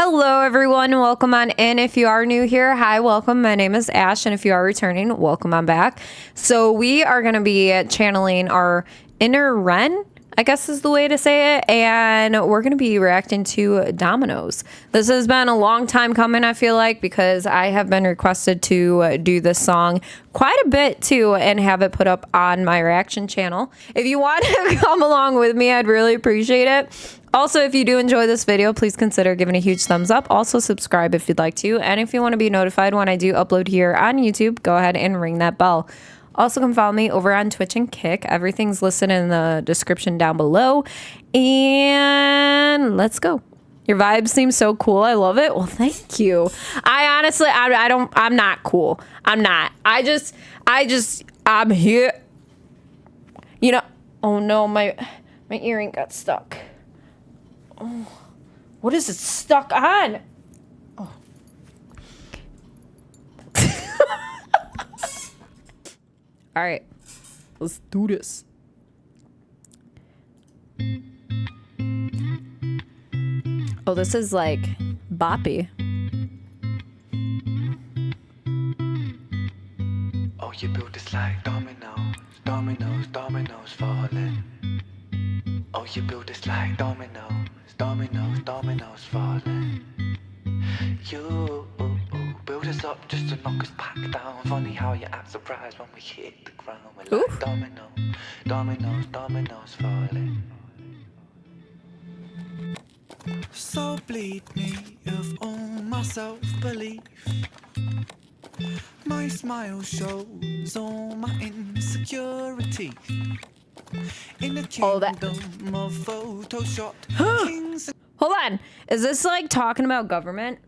Hello everyone, welcome on in. If you are new here, hi, welcome. My name is Ash, and if you are returning, welcome on back. So we are going to be channeling our inner Ren, I guess is the way to say it, and we're going to be reacting to Dominoes. This has been a long time coming, I feel like, because I have been requested to do this song quite a bit too and have it put up on my reaction channel. If you want to come along with me, I'd really appreciate it. Also, if you do enjoy this video, please consider giving a huge thumbs up. Also, subscribe if you'd like to. And if you want to be notified when I do upload here on YouTube, go ahead and ring that bell. Also, come follow me over on Twitch and Kick. Everything's listed in the description down below. And let's go. Your vibes seem so cool. I love it. Well, thank you. I honestly, I'm not cool. I'm not. I'm here. You know, oh no, my earring got stuck. Oh, what is it stuck on? Oh. All right, let's do this. Oh, this is like boppy. Oh, you built this like dominoes, dominoes, dominoes falling. Oh, you built this like dominoes, dominoes, dominoes falling. You build us up just to knock us back down. Funny how you act surprised when we hit the ground. We're like dominoes, dominoes, dominoes falling. So bleed me of all my self-belief. My smile shows all my insecurity. In the kingdom of Photoshop. Hold on. Is this like talking about government?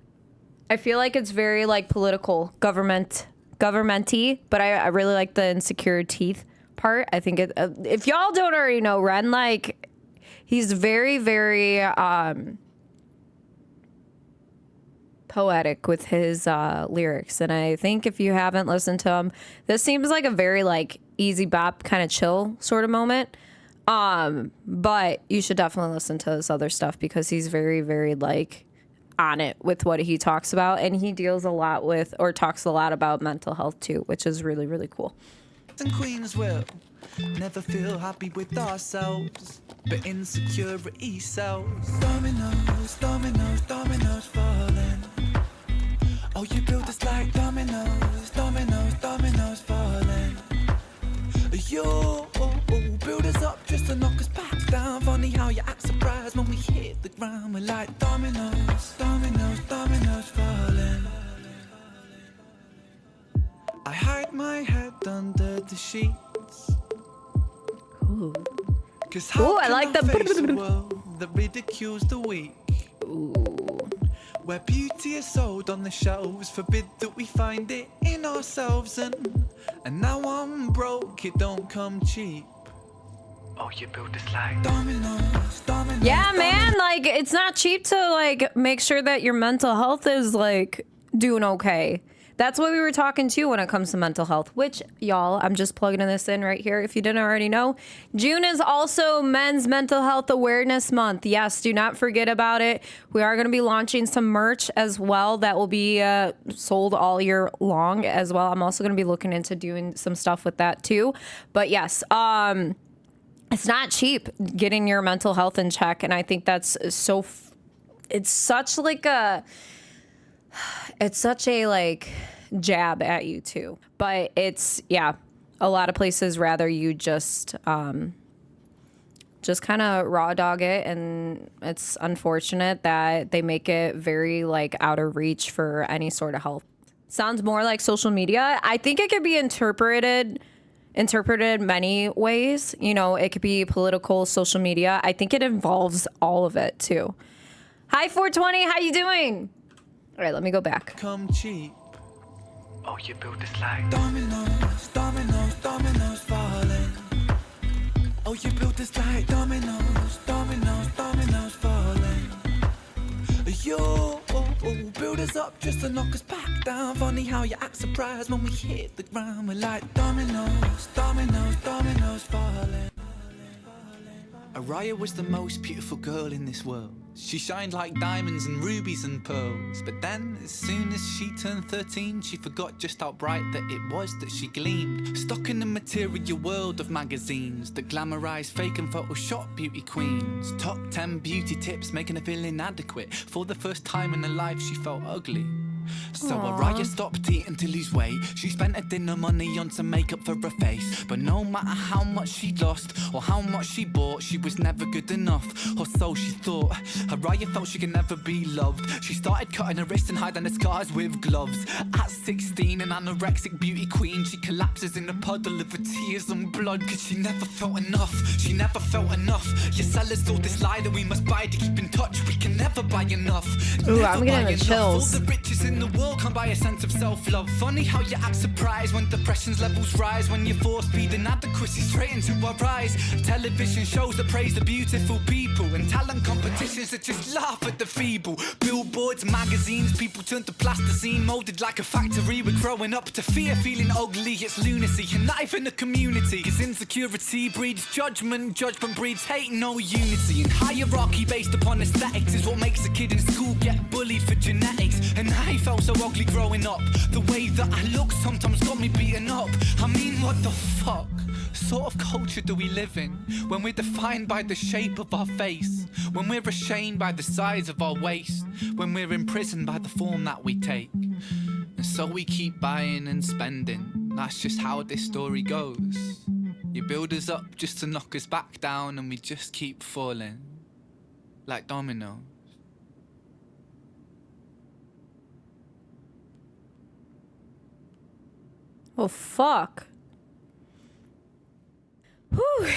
I feel like it's very like political government-y, but I really like the insecure teeth part. I think it, if y'all don't already know, Ren, like, he's very, very poetic with his lyrics. And I think if you haven't listened to him, this seems like a very like easy bop kind of chill sort of moment. But you should definitely listen to his other stuff because he's very, very like on it with what he talks about, and he deals a lot with, or talks a lot about, mental health too, which is really, really cool. And queens will never feel happy with ourselves, but insecurity sells. Dominoes, dominoes, dominoes falling. Oh, you build us like dominoes, dominoes, dominoes falling. You build us up just to knock us back down. Funny how you act surprised when we hit the ground. We're like dominoes, dominoes, dominoes falling. I hide my head under the sheets. Ooh. Cause how Ooh, I like the face a world that ridicules the weak. Ooh. Where beauty is sold on the shelves, forbid that we find it in ourselves. And now I'm broke, it don't come cheap. Oh, you build this like dominoes, dominoes. Yeah, man, like, it's not cheap to like make sure that your mental health is like doing okay. That's what we were talking to when it comes to mental health, which, y'all, I'm just plugging this in right here if you didn't already know. June is also Men's Mental Health Awareness Month. Yes, do not forget about it. We are going to be launching some merch as well that will be sold all year long as well. I'm also going to be looking into doing some stuff with that too. But yes, it's not cheap getting your mental health in check, and I think that's so, it's such like a... It's such a like jab at you too, but it's, yeah, a lot of places rather you just kind of raw dog it, and it's unfortunate that they make it very like out of reach for any sort of help. Sounds more like social media. I think it could be interpreted many ways. You know, it could be political, social media. I think it involves all of it too. Hi 420, how you doing? All right, let me go back. Come cheap. Oh, you build this like dominoes, dominoes, dominoes falling. Oh, you build this like dominoes, dominoes, dominoes falling. You build us up just to knock us back down. Funny how you act surprised when we hit the ground. We're like dominoes, dominoes, dominoes falling. Araya was the most beautiful girl in this world. She shined like diamonds and rubies and pearls. But then, as soon as she turned 13, she forgot just how bright that it was that she gleamed. Stuck in the material world of magazines that glamorise fake and Photoshop beauty queens. Top 10 beauty tips making her feel inadequate. For the first time in her life, she felt ugly. So Araya stopped eating to lose weight. She spent her dinner money on some makeup for her face. But no matter how much she lost or how much she bought, she was never good enough, or so she thought. Araya felt she could never be loved. She started cutting her wrists and hiding her scars with gloves. At 16, an anorexic beauty queen, she collapses in a puddle of her tears and blood. Cause she never felt enough, she never felt enough. Your sellers sold this lie that we must buy to keep in touch. We can never buy enough. Ooh, Never I'm buy getting the chills. All the riches in the world can't buy a sense of self-love. Funny how you act surprised when depression's levels rise, when you force feed inadequacy straight into our eyes. Television shows that praise the beautiful people, and talent competitions that just laugh at the feeble. Billboards, magazines, people turn to plasticine, molded like a factory. We're growing up to fear feeling ugly. It's lunacy, and not even a community. Cause insecurity breeds judgment, judgment breeds hate, no unity. And hierarchy based upon aesthetics is what makes a kid in school get bullied for genetics. And I felt so ugly growing up. The way that I look sometimes got me beaten up. I mean, what the fuck sort of culture do we live in when we're defined by the shape of our face, when we're ashamed by the size of our waist, when we're imprisoned by the form that we take? And so we keep buying and spending. That's just how this story goes. You build us up just to knock us back down, and we just keep falling like dominoes. Oh, fuck. Whew.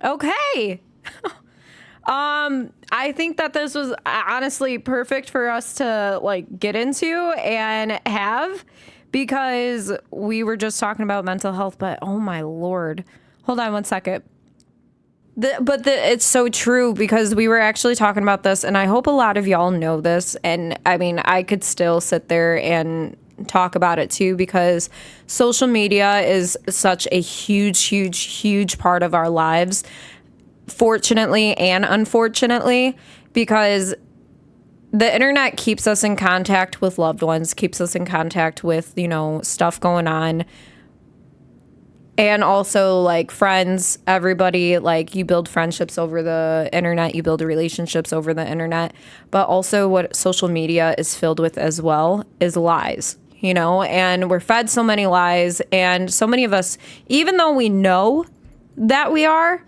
Okay. I think that this was honestly perfect for us to like get into and have, because we were just talking about mental health, but oh my Lord. Hold on one second. It's so true, because we were actually talking about this, and I hope a lot of y'all know this. And I mean, I could still sit there and talk about it too, because social media is such a huge part of our lives, fortunately and unfortunately, because the internet keeps us in contact with loved ones, keeps us in contact with, you know, stuff going on. And also, like, friends, everybody, like, you build friendships over the internet, you build relationships over the internet. But also what social media is filled with as well is lies, you know? And we're fed so many lies, and so many of us, even though we know that we are,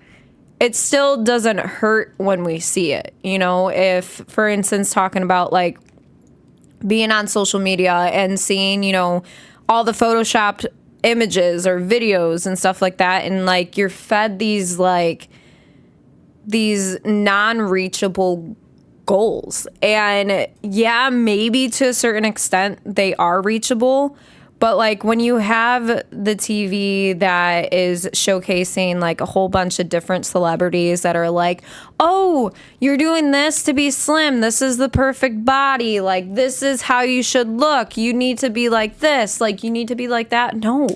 it still doesn't hurt when we see it. You know, if, for instance, talking about, like, being on social media and seeing, you know, all the photoshopped images or videos and stuff like that, and like you're fed these non-reachable goals, and yeah, maybe to a certain extent they are reachable, but like when you have the TV that is showcasing like a whole bunch of different celebrities that are like, oh, you're doing this to be slim, this is the perfect body, like this is how you should look, you need to be like this, like you need to be like that. No,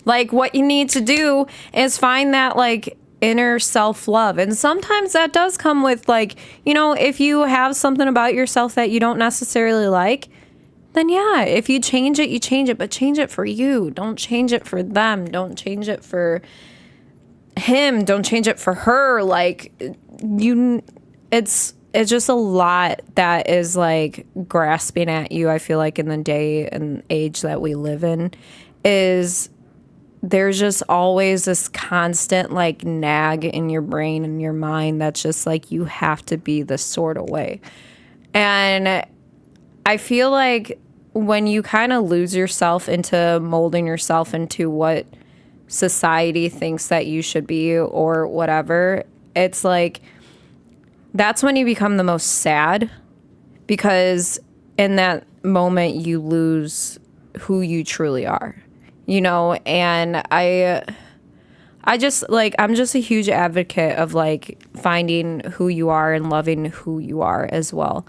like what you need to do is find that like inner self-love. And sometimes that does come with like, you know, if you have something about yourself that you don't necessarily like, then yeah, if you change it, you change it, but change it for you. Don't change it for them. Don't change it for him. Don't change it for her. Like it's just a lot that is like grasping at you. I feel like in the day and age that we live in, is there's just always this constant like nag in your brain and your mind that's just like, you have to be this sort of way. And I feel like when you kind of lose yourself into molding yourself into what society thinks that you should be or whatever, it's like that's when you become the most sad, because in that moment you lose who you truly are, you know. And I just like, I'm just a huge advocate of like finding who you are and loving who you are as well.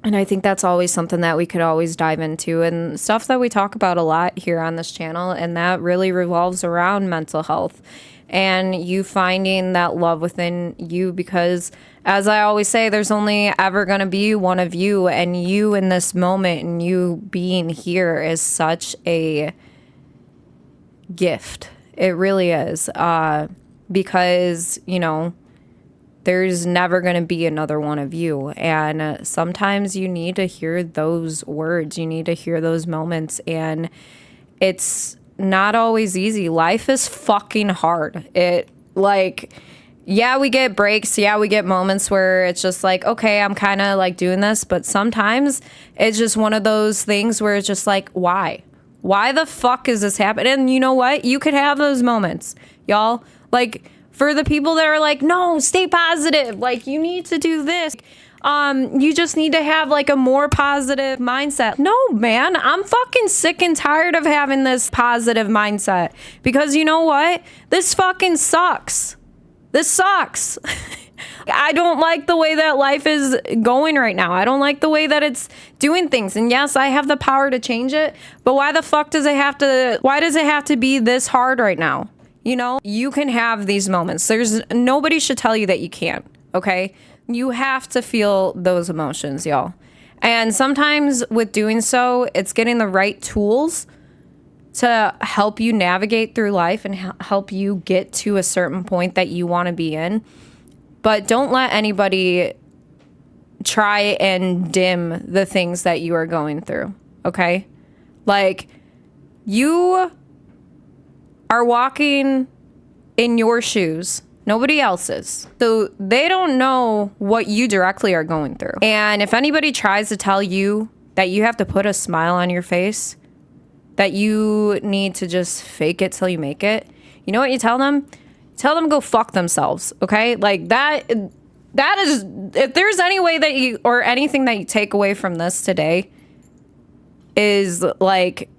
And I think that's always something that we could always dive into, and stuff that we talk about a lot here on this channel. And that really revolves around mental health and you finding that love within you, because as I always say, there's only ever going to be one of you, and you in this moment and you being here is such a gift. It really is. Because, you know, there's never going to be another one of you. And sometimes you need to hear those words. You need to hear those moments. And it's not always easy. Life is fucking hard. Yeah, we get breaks. Yeah, we get moments where it's just like, okay, I'm kind of like doing this. But sometimes it's just one of those things where it's just like, why? Why the fuck is this happening? And you know what? You could have those moments, y'all. Like, for the people that are like, no, stay positive. Like, you need to do this. You just need to have like a more positive mindset. No, man, I'm fucking sick and tired of having this positive mindset, because you know what? This fucking sucks. This sucks. I don't like the way that life is going right now. I don't like the way that it's doing things. And yes, I have the power to change it, but why the fuck does it have to be this hard right now? You know, you can have these moments. Nobody should tell you that you can't, okay? You have to feel those emotions, y'all. And sometimes with doing so, it's getting the right tools to help you navigate through life and help you get to a certain point that you want to be in. But don't let anybody try and dim the things that you are going through, okay? Like, you are walking in your shoes, nobody else's. So they don't know what you directly are going through. And if anybody tries to tell you that you have to put a smile on your face, that you need to just fake it till you make it, you know what you tell them? Tell them go fuck themselves, okay? Like, that is, if there's any way that you, or anything that you take away from this today, is like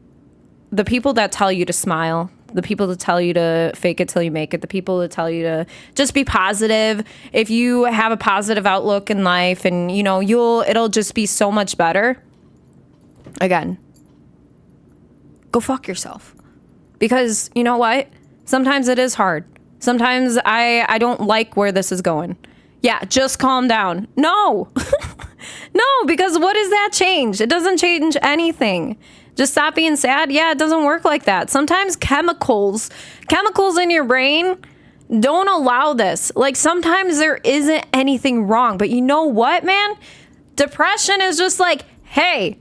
the people that tell you to smile, the people that tell you to fake it till you make it, the people that tell you to just be positive. If you have a positive outlook in life, and you know, it'll just be so much better. Again, go fuck yourself. Because you know what? Sometimes it is hard. Sometimes I don't like where this is going. Yeah, just calm down. No. No, because what does that change? It doesn't change anything. Just stop being sad. Yeah, it doesn't work like that. Sometimes chemicals in your brain don't allow this. Like, sometimes there isn't anything wrong. But you know what, man? Depression is just like, hey,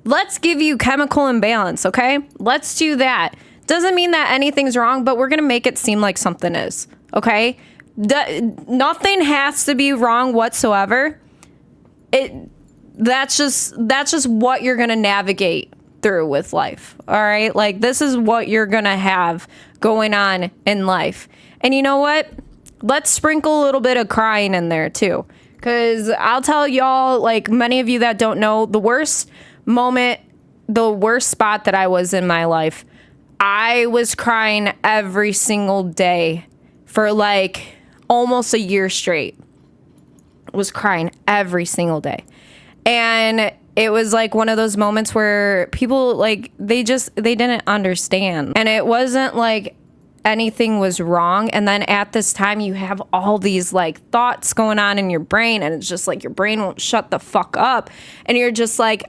let's give you chemical imbalance, okay? Let's do that. Doesn't mean that anything's wrong, but we're going to make it seem like something is, okay? Nothing has to be wrong whatsoever. That's just what you're going to navigate through with life, all right? Like, this is what you're going to have going on in life. And you know what? Let's sprinkle a little bit of crying in there too. Because I'll tell y'all, like, many of you that don't know, the worst moment, the worst spot that I was in my life, I was crying every single day for like almost a year straight. I was crying every single day. And it was like one of those moments where people, like, they didn't understand. And it wasn't like anything was wrong. And then at this time, you have all these like thoughts going on in your brain, and it's just like your brain won't shut the fuck up. And you're just like,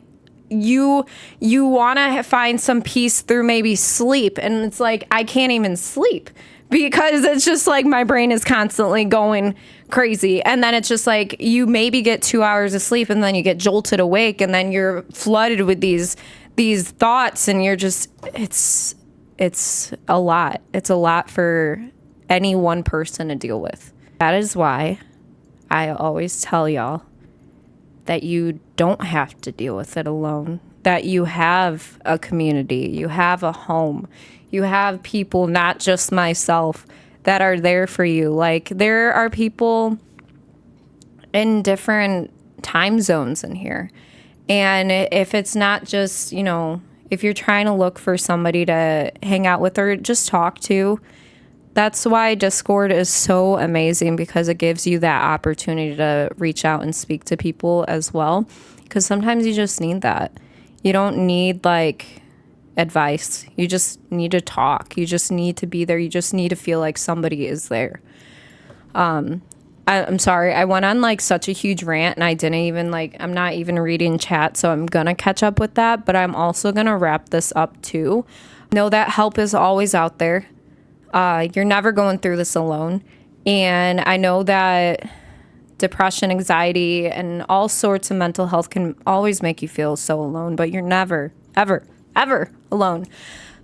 you want to find some peace through maybe sleep. And it's like, I can't even sleep because it's just like my brain is constantly going crazy. And then it's just like, you maybe get 2 hours of sleep and then you get jolted awake, and then you're flooded with these thoughts, and you're just, it's a lot. It's a lot for any one person to deal with. That is why I always tell y'all that you don't have to deal with it alone, that you have a community, you have a home, you have people, not just myself, that are there for you. Like, there are people in different time zones in here. And if it's not just, you know, if you're trying to look for somebody to hang out with or just talk to, that's why Discord is so amazing, because it gives you that opportunity to reach out and speak to people as well. because sometimes you just need that. You don't need like advice. You just need to talk. You just need to be there. You just need to feel like somebody is there. I'm sorry. I went on like such a huge rant and I didn't even like, I'm not even reading chat. So I'm going to catch up with that, but I'm also going to wrap this up too. Know that help is always out there. You're never going through this alone. And I know that depression, anxiety, and all sorts of mental health can always make you feel so alone, but you're never, ever, ever alone.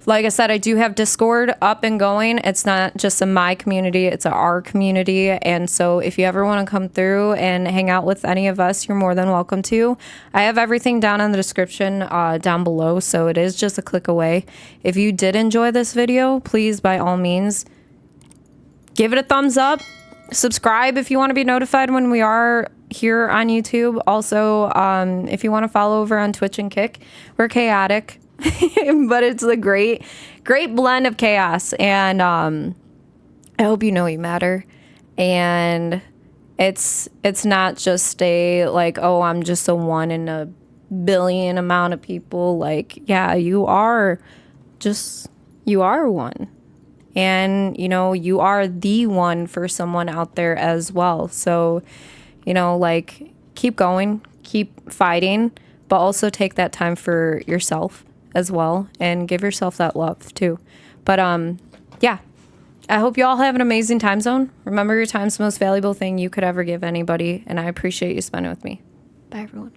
Like I said, I do have Discord up and going. It's not just a my community, it's a our community. And so if you ever want to come through and hang out with any of us, you're more than welcome to. I have everything down in the description down below, so it is just a click away. If you did enjoy this video, please, by all means, give it a thumbs up. Subscribe if you want to be notified when we are here on YouTube. Also, if you want to follow over on Twitch and Kick, we're chaotic. But it's a great blend of chaos, and I hope you know you matter. And it's not just a like, oh, I'm just a one in a billion amount of people. Like, yeah, you are one, and you know, you are the one for someone out there as well. So, you know, like, keep going, keep fighting, but also take that time for yourself as well, and give yourself that love too. But yeah, I hope you all have an amazing time zone. Remember, your time's the most valuable thing you could ever give anybody, and I appreciate you spending with me. Bye, everyone.